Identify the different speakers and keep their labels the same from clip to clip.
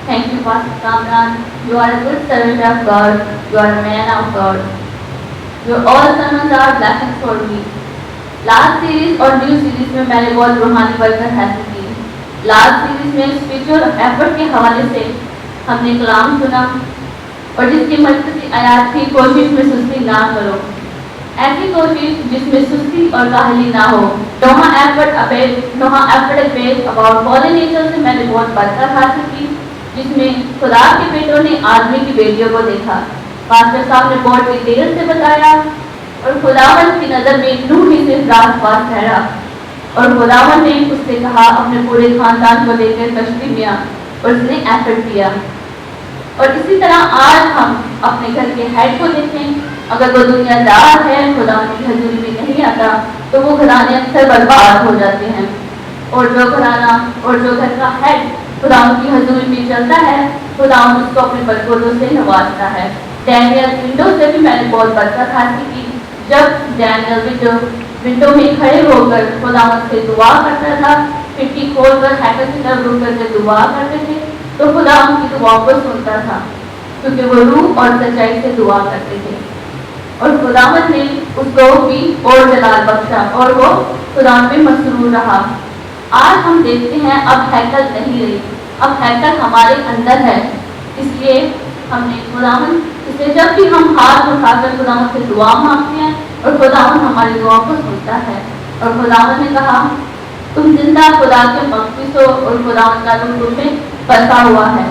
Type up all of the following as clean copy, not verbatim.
Speaker 1: Thank you, Pastor Kamran. You are a good servant of God. You are a man of God. Your all sermons are blessings for me. Last series और new series में मैंने बहुत रूहानी बरकत हासिल की। Last series में spiritual effort के हवाले से हमने कलाम सुना और जिसकी मजबूती आयात थी, कोशिश में सुस्ती ना करो। ऐसी कोशिश जिसमें सुस्ती और काहली ना हो। नोहा effort based about fallen nature से मैंने बहुत बरकत हासिल की, जिसमें खुदा के बेटों ने आदमी की बेटियों को देखा। पास्टर साहब ने बहुत डिटेल से बताया और खुदावंद की नज़र में नूह ही सिर्फ रास्तबाज ठहरा और खुदावंद ने उससे कहा अपने पूरे खानदान को लेकर कश्ती में आ, और उसने एफर्ट किया। और इसी तरह आज हम अपने घर के हेड को देखें, अगर वो दुनियादार है, खुदावंद की हजूरी में नहीं आता, तो वो घराने अक्सर बर्बाद हो जाते हैं। और जो घराना और जो घर का हेड खुदावंद की हजूरी में चलता है, खुदावंद उसको अपने बरकतों से नवाजता है। डैनियल विंडो से भी मैंने बहुत बरकत हासिल की। जब डैनियल विंडो में खड़े होकर खुदावंद से दुआ करता था, खिड़की खोलकर हैकर की तरफ रुक करके दुआ करते थे, तो खुदा उनकी दुआओं को सुनता था, क्योंकि वो रूह और सच्चाई से दुआ करते थे। और खुदावंद ने उसको भी और जलाल बख्शा और वो खुदा पे मसरूर रहा। आज हम देखते हैं अब हैकल नहीं रही, अब हैकल हमारे अंदर है। इसलिए हमने खुदावंद इसलिए जब भी हम हाथ उठाकर खुदावंद से दुआ मांगते हैं और खुदावंद हमारी दुआ को सुनता है। और खुदावंद ने कहा, तुम जिंदा खुदा के मक़दूस हो और खुदावंद का रूह तुम में बसा हुआ है।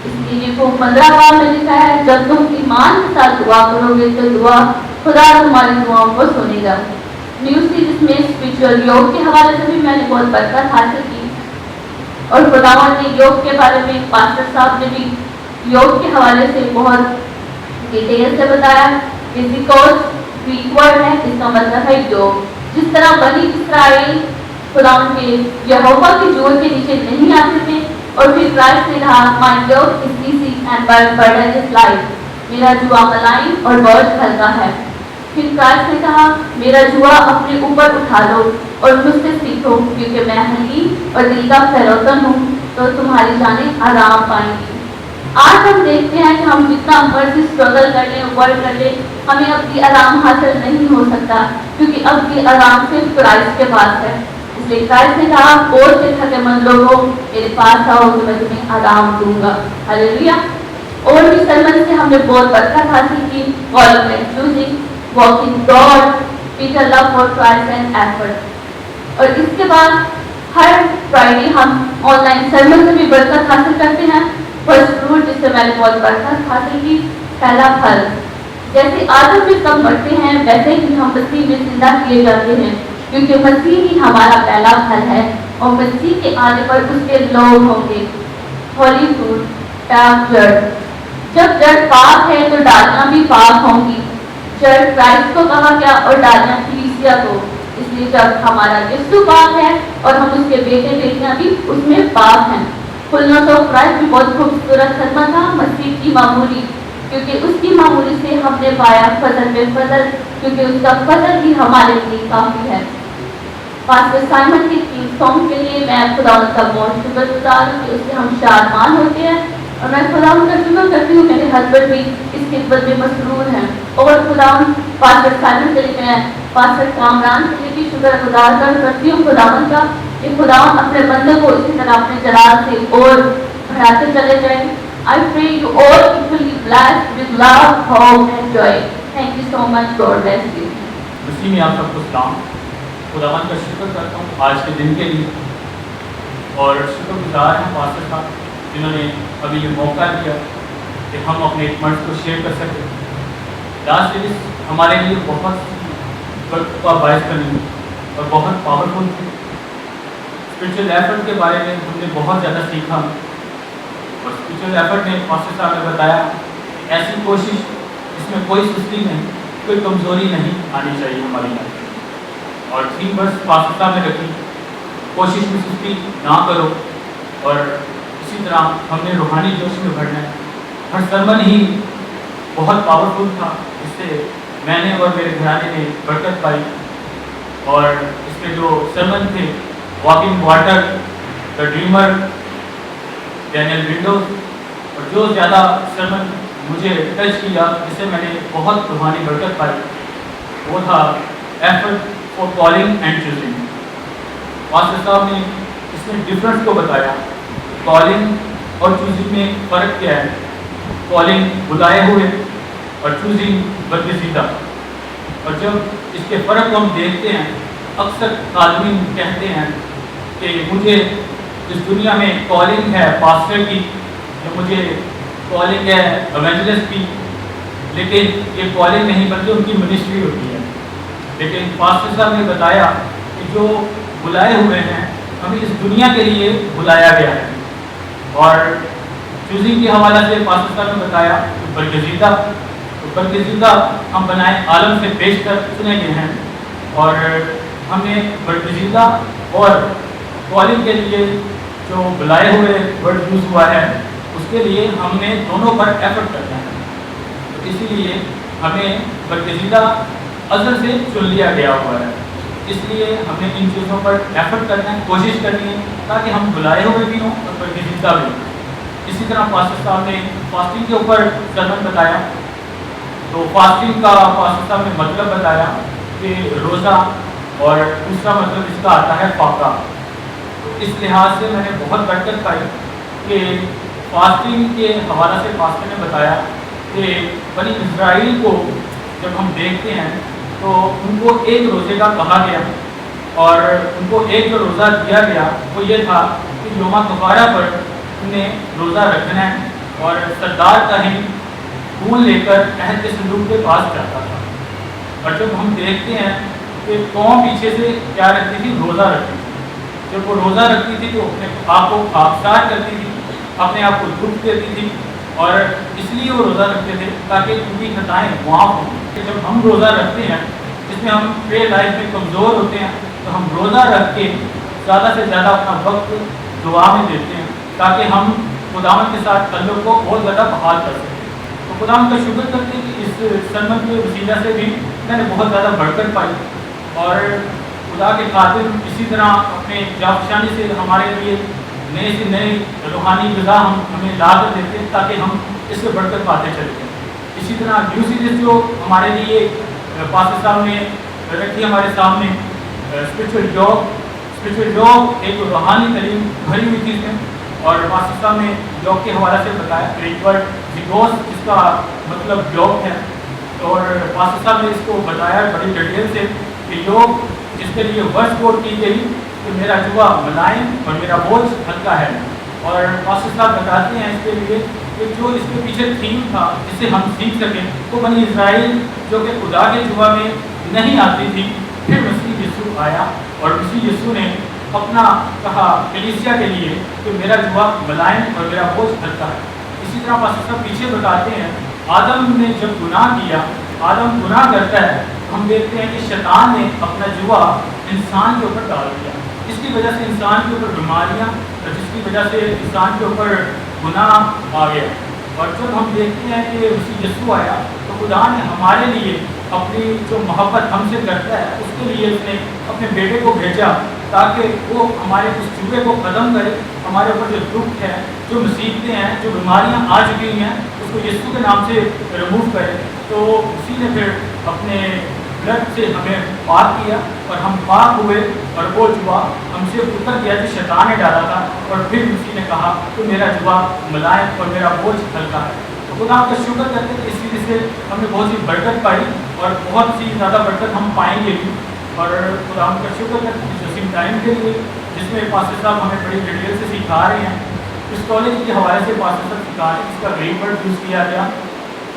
Speaker 1: इसलिए वो 15 बार में लिखा है, जब तुम ईमान के साथ दुआ करोगे तो दुआ खुदा तुम्हारी दुआओं को सुनेगा। न्यू सीरीज में स्पिरिचुअल योग के हवाले से भी मैंने बहुत बरकत हासिल की और खुदावंद ने योग के बारे में, पास्टर साहब ने भी योग के हवाले से बहुत डिटेल से बताया। ग्रीक वर्ड है, इसका मतलब है योग। जिस तरह बनी इस्राएल खुदावंद के यहोवा के जोर के नीचे नहीं आते थे और फिर क्राइस्ट ने कहा, माय योग is easy and burden is light, मेरा जुआ मलाई और बोझ हल्का है। फिर क्राइस्ट ने कहा, मेरा जुआ अपने ऊपर उठा लो और मुझसे सीखो, क्योंकि मैं हलीम और दिल का फैरोतन हूँ, तो तुम्हारी जानें आराम पाएंगी। आज हम देखते हैं कि हम जितना मर्जी स्ट्रगल कर लें, वर्क कर लें, हमें अपनी आराम हासिल नहीं हो सकता, क्योंकि अब की आराम सिर्फ क्राइस्ट के पास है। इसलिए क्राइस्ट ने कहा, बोझ से थकेमंद लोगों मेरे पास आओ तो मैं तुम्हें आराम दूंगा। हालेलुया। और भी सरमन से हमने बहुत बरकत हासिल की। Call of choosing, walking God, Peter love for Christ and effort. और इसके बाद हर फ्राइडे हम ऑनलाइन सरमन से भी बरकत हासिल करते हैं। फर्स्ट फ्रूट, जिससे मैंने बहुत बरकत हासिल की, पहला फल। जैसे आदम में सब मरते हैं, वैसे ही हम मसीह में जिंदा किए जाते हैं, क्योंकि मसीह ही हमारा पहला फल है और मसीह के आने पर उसके लोग होंगे। होली फ्रूट, पाक जड़। जब जड़ पाक है तो डालियां भी पाक होंगी। जड़ क्राइस्ट को कहा गया और डालियां कलीसिया को। इसलिए जब हमारा यीशु पाक है और हम उसके बेटे बेटियां भी उसमें पाक हैं। फुलनेस ऑफ क्राइस्ट भी बहुत खूबसूरत खत्मा था, मसीह की मामूली, क्योंकि उसकी मामूली से हमने पाया फजल में फजल, क्योंकि उसका फजल ही हमारे लिए काफी है। पास्टर साइमन के सॉन्ग के लिए मैं खुदावंद का बहुत शुक्रगुजार हूँ कि उससे हम शादमान होते हैं। और मैं खुदावंद का शुक्र करती हूँ, मेरे हस्बैंड भी इस खिदमत में मसरूर हैं। और खुदावंद पास्टर साइमन के लिए, मैं पास्टर कामरान के लिए भी शुक्रगुजार करती हूँ खुदावंद का, कि खुदावंद अपने बंदे को इसी तरह अपने जलाल से और बढ़ाते चले जाएं। I pray you all equally blessed with love, hope and joy. Thank you so much. God bless you.
Speaker 2: मसीह में आप सबको सलाम। खुदावंद का शुक्र करता हूँ आज के दिन के लिए और शुक्रगुजार हैं पास्टर साहब जिन्होंने अभी ये मौका दिया कि हम अपने मर्ज को शेयर कर सकें। लास्ट सीरीज हमारे लिए बहुत बरकत का बायस बनी और बहुत पावरफुल थी। स्पिरिचुअल एफर्ट के बारे में हमने बहुत ज़्यादा सीखा और स्पिरिचुअल एफर्ट में पास्टर साहब ने बताया कि ऐसी कोशिश जिसमें कोई सुस्ती नहीं, कोई कमज़ोरी नहीं आनी चाहिए हमारी लाइफ। और 3 वर्ष पास्टर साहब ने रखी, कोशिश में सुस्ती ना करो। और इसी तरह हमने रूहानी जोश में बढ़ना है। हर सरमन ही बहुत पावरफुल था, जिससे मैंने और मेरे घराने ने बरकत पाई। और इसमें जो सरमन थे, walking water, the dreamer, Daniel Windows, और जो ज़्यादा सरमन मुझे टच किया, जिससे मैंने बहुत रूहानी बरकत पाई, वो था effort for calling and choosing. Pastor साहब ने इसमें डिफरेंस को बताया, कॉलिंग और चूजिंग में फ़र्क क्या है। कॉलिंग बुलाए हुए और चूजिंग बदनसीबा। और जब इसके फ़र्क को हम देखते हैं, अक्सर आदमी कहते हैं कि मुझे इस दुनिया में कॉलिंग है पास्टर की, या मुझे कॉलिंग है एवेंजलिस्ट की, लेकिन ये कॉलिंग नहीं बल्कि उनकी मिनिस्ट्री होती है। लेकिन पास्टर साहब ने बताया कि जो बुलाए हुए हैं, हमें इस दुनिया के लिए बुलाया गया है। और चूजिंग के हवाले से पास्टर साहब ने बताया कि बरगजीदा, तो बरगजीदा हम बनाए आलम से पेश कर चुने गए हैं, और हमने बरगजीदा और कॉलिंग के लिए जो बुलाए हुए वर्ड यूज़ हुआ है, उसके लिए हमने दोनों पर एफर्ट करना है। तो इसीलिए हमें बरगजीदा अज़ल से चुन लिया गया हुआ है, इसलिए हमें इन चीज़ों पर एफर्ट करना है, कोशिश करनी है, ताकि हम बुलाए हुए भी हों और बरगजीदा भी हों। इसी तरह पास्टर साहब ने फास्टिंग के ऊपर सरमन बताया, तो फास्टिंग का पास्टर साहब ने मतलब बताया कि रोज़ा, और दूसरा मतलब इसका आता है फाका। तो इस लिहाज से मैंने बहुत बरकत पाई कि फास्टिंग के हवाले से पास्टर ने बताया कि बनी इज़राइल को जब हम देखते हैं तो उनको एक रोज़े का कहा गया, और उनको एक जो रोज़ा दिया गया वो ये था कि योम कफ़ारा पर उन्हें रोज़ा रखना है, और सरदार का ही खून लेकर अहद के संदूक के पास जाता था। और जब हम देखते हैं कि कौम पीछे से क्या रखती थी, रोज़ा रखती थी। जब वो रोज़ा रखती थी तो अपने आप को खाकसार करती थी, अपने आप को दुख देती थी, और इसलिए वो रोज़ा रखते थे ताकि उनकी खताएँ माफ़ हों। जब हम रोज़ा रखते हैं जिसमें हम प्रे लाइफ में कमज़ोर होते हैं, तो हम रोज़ा रख के ज़्यादा से ज़्यादा अपना वक्त दुआ में देते हैं, ताकि हम खुदावंद के साथ ताल्लुक़ को बहुत ज़्यादा बहाल कर सकें। तो खुदावंद का शुक्र करते हैं कि इस सरमन के वसीला से भी मैंने बहुत ज़्यादा बरकत पाई, और खुदा के खातिर इसी तरह अपने जाफशानी से हमारे लिए नए से नए रूहानी ग़िज़ा हमें ला कर देते हैं, ताकि हम इससे बरकत पाते चलते हैं। इसी तरह न्यू सीरीज़ जो हमारे लिए पास्टर साहब ने रखी हमारे सामने, स्पिरिचुअल जॉब एक रूहानी तलीम भरी हुई थी इसमें, और पास्टर साहब ने जॉब के हवाले से बताया एक वर्ड जिगोस, जिसका मतलब जॉब है, और पास्टर साहब ने इसको बताया बड़ी डिटेल से कि योग जिसके लिए वर्ष कोट की गई कि मेरा जुआ मुलायम और मेरा बोझ हल्का है। और पास्टर साहब बताते हैं इसके लिए कि जो इसके पीछे थीम था जिससे हम सीख सकें, तो बनी इज़राइल जो कि खुदा के जुआ में नहीं आती थी, फिर मसीह यीशु आया और मसीह यीशु ने अपना कहा कलीसिया के लिए कि मेरा जुआ मुलायम और मेरा बोझ हल्का है। इसी तरह पास्टर साहब पीछे बताते हैं आदम ने जब गुनाह किया, आदम गुनाह करता है, हम देखते हैं कि शैतान ने अपना जुआ इंसान के ऊपर डाल दिया, जिसकी वजह से इंसान के ऊपर बीमारियां, और जिसकी वजह से इंसान के ऊपर गुनाह आ गया। और जब हम देखते हैं कि उसी यीशु आया, तो खुदा ने हमारे लिए अपनी जो मोहब्बत हमसे करता है उसके लिए उसने अपने बेटे को भेजा, ताकि वो हमारे उस जुए को ख़त्म करे, हमारे ऊपर जो दुख है, जो मुसीबतें हैं, जो बीमारियां आ चुकी हैं, उसको यीशु के नाम से रिमूव करे। तो उसी ने फिर अपने ब्लड से हमें पाक किया और हम पाक हुए, और वो जुआ हमसे उतर गया जो शैतान ने डाला था, और फिर उसी ने कहा तो मेरा जुआ मुलायम और मेरा बोझ हल्का है। तो खुदा आपका शुक्र करते हैं कि इस चीज़ से हमने बहुत सी बरकत पाई, और बहुत सी ज़्यादा बरकत हम पाएंगे भी। और खुदा आपका शुक्र करते हैं जोसिम टाइम के लिए, जिसमें पास्टर साहब हमें बड़ी डिटेल से सिखा रहे हैं। क्रिस्टोलॉजी के हवाले से पास्टर साहब सिखा रहे हैं, इसका ग्रीक वर्ड यूज़ किया गया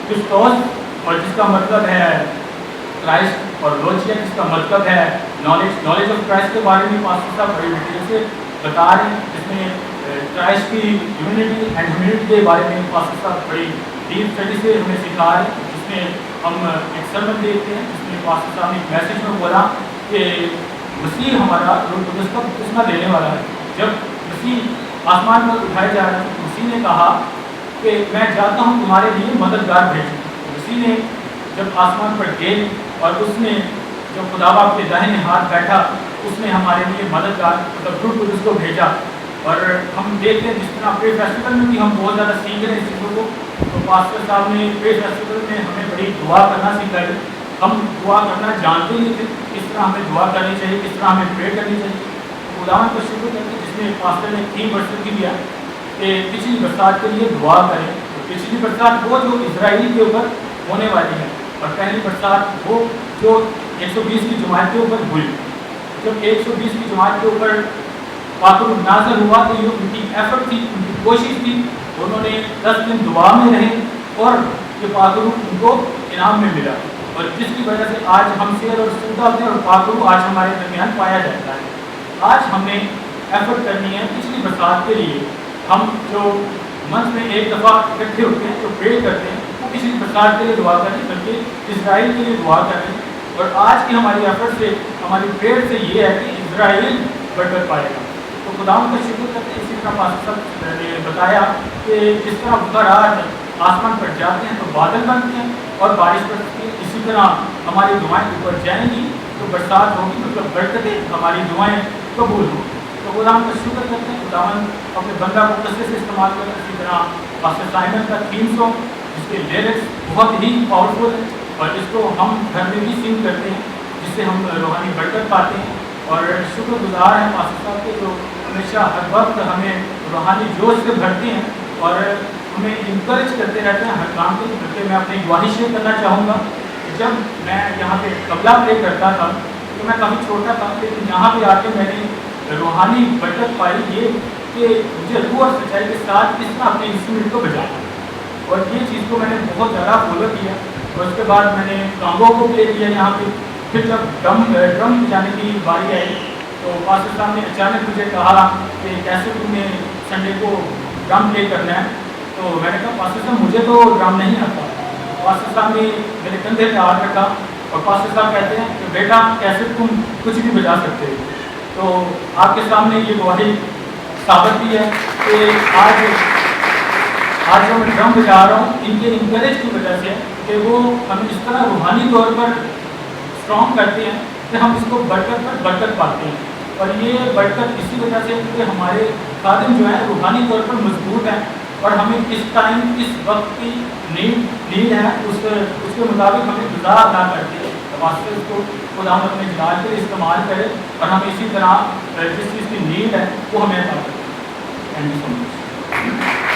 Speaker 2: क्रिस्टोस, और जिसका मतलब है क्राइस्ट, और लोजिया जिसका मतलब है नॉलेज ऑफ क्राइस्ट के बारे में पास्टर साहब बड़ी डिटेल से बता रहे हैं, जिसमें क्राइस्ट की यूनिटी एंड ह्यूमैनिटी के बारे में पास्टर साहब बड़ी डीप स्टडी से हमें सिखा रहे हैं। जिसमें हम एक सरमन देखते हैं जिसमें पास्टर साहब ने एक मैसेज में बोला कि मसीह हमारा रूह कुदस का बपतिस्मा लेने वाला है। जब मसीह आसमान पर उठाए जा रहे हैं, मसीह ने कहा कि मैं चाहता हूँ तुम्हारे लिए मददगार भेजूँ। मसीह ने जब आसमान पर गए और उसने जो खुदा बाप के दाहिने हाथ बैठा, उसने हमारे लिए मददगार मतलब रूह कुदस को भेजा। اور ہم دیکھتے ہیں جس طرح پرے فیسٹیول میں بھی ہم بہت زیادہ سیکھ رہے ہیں اس چیزوں کو. تو پاسٹر صاحب نے پرے فیسٹیول میں ہمیں بڑی دعا کرنا سکھائی. ہم دعا کرنا جانتے نہیں تھے, کس طرح ہمیں دعا کرنی چاہیے, کس طرح ہمیں پرے کرنی چاہیے. خداوند کو شکر کرتے ہیں جس میں پاسٹر نے 3 برسات کی دیا کہ پچھلی برسات کے لیے دعا کریں. تو پچھلی برسات وہ جو اسرائیل کے اوپر ہونے والی ہے, اور پہلی برسات وہ جو 120 کی جماعت کے اوپر ہوئی. جب 120 کی جماعت کے اوپر پاتر نازل ہوا تو یہ ان کی ایفرٹ تھی, ان کی کوشش تھی. انہوں نے 10 دن دعا میں رہے اور یہ پاتر ان کو انعام میں ملا, اور جس کی وجہ سے آج ہم سیر اور سودا میں اور پاتر آج ہمارے درمیان پایا جاتا ہے. آج ہم نے ایفرٹ کرنی ہے پچھلی برسات کے لیے. ہم جو منتھ میں ایک دفعہ اکٹھے ہوتے ہیں جو پرے کرتے ہیں وہ پچھلی برسات کے لیے دعا کریں, بلکہ اسرائیل کے لیے دعا کریں. اور آج کی ہماری ایفرٹ سے, ہماری پریئر سے یہ ہے کہ اسرائیل برکت پائے گا. تو خداوند کا شکر کرتے ہیں. اسی طرح پاسٹر صاحب نے بتایا کہ جس طرح بخارات آسمان پر جاتے ہیں تو بادل بنتے ہیں اور بارش پڑتی ہے, اسی طرح ہماری دعائیں اوپر جائیں گی تو برسات ہوگی, مطلب برکتیں, ہماری دعائیں قبول ہوں. تو خداوند کا شکر کرتے ہیں. خداوند اپنے بندہ کو کثرت سے استعمال کریں. اسی طرح پاسٹر سائمن کا 300 جس کے لیرکس بہت ہی پاورفل ہیں, اور اس کو ہم گھر میں بھی سنگ کرتے ہیں, جس سے ہم روحانی برکت پاتے ہیں. اور شکر گزار ہیں پاسٹر صاحب کے جو ہمیشہ ہر وقت ہمیں روحانی جوش سے بھرتے ہیں اور ہمیں انکریج کرتے رہتے ہیں ہر کام کے. بلکہ میں اپنی گواہی شیئر کرنا چاہوں گا کہ جب میں یہاں پہ طبلہ پلے کرتا تھا تو میں کافی چھوٹا تھا, لیکن یہاں پہ آ کے میں نے روحانی برکت پائی یہ کہ مجھے روح اور سچائی کے ساتھ کس طرح اپنے انسٹرومنٹ کو بجانا, اور یہ چیز کو میں نے بہت زیادہ فالو کیا. اور اس کے بعد میں نے کانگو کو پلے کیا یہاں پہ. پھر جب ڈرم بجانے کی باری آئی تو پاسٹر صاحب نے اچانک مجھے کہا کہ کیسے تم نے سنڈے کو ڈرم پلے کرنا ہے. تو میں نے کہا پاسٹر صاحب مجھے تو ڈرم نہیں آتا. پاسٹر صاحب نے میرے کندھے پہ ہاتھ رکھا اور پاسٹر صاحب کہتے ہیں کہ بیٹا کیسے تم کچھ بھی بجا سکتے ہو. تو آپ کے سامنے یہ گواہی ثابت بھی ہے کہ آج جو میں ڈرم بجا رہا ہوں ان کے انکریج کی وجہ سے کہ وہ ہمیں اس طرح روحانی طور پر اسٹرانگ کرتے ہیں کہ ہم اس کو برکت پر برکت پاتے ہیں. اور یہ برکت اسی وجہ سے کیونکہ ہمارے خادم جو ہیں روحانی طور پر مضبوط ہیں, اور ہمیں کس ٹائم کس وقت کی نیڈ ہے اس کے مطابق ہمیں غذا ادا کرتے ہیں. واسطے اس کو خدا ہم اپنے جلال کے لیے استعمال کرے اور ہم اسی طرح جس چیز کی نیڈ ہے وہ ہمیں ادا کریں. Thank you so much.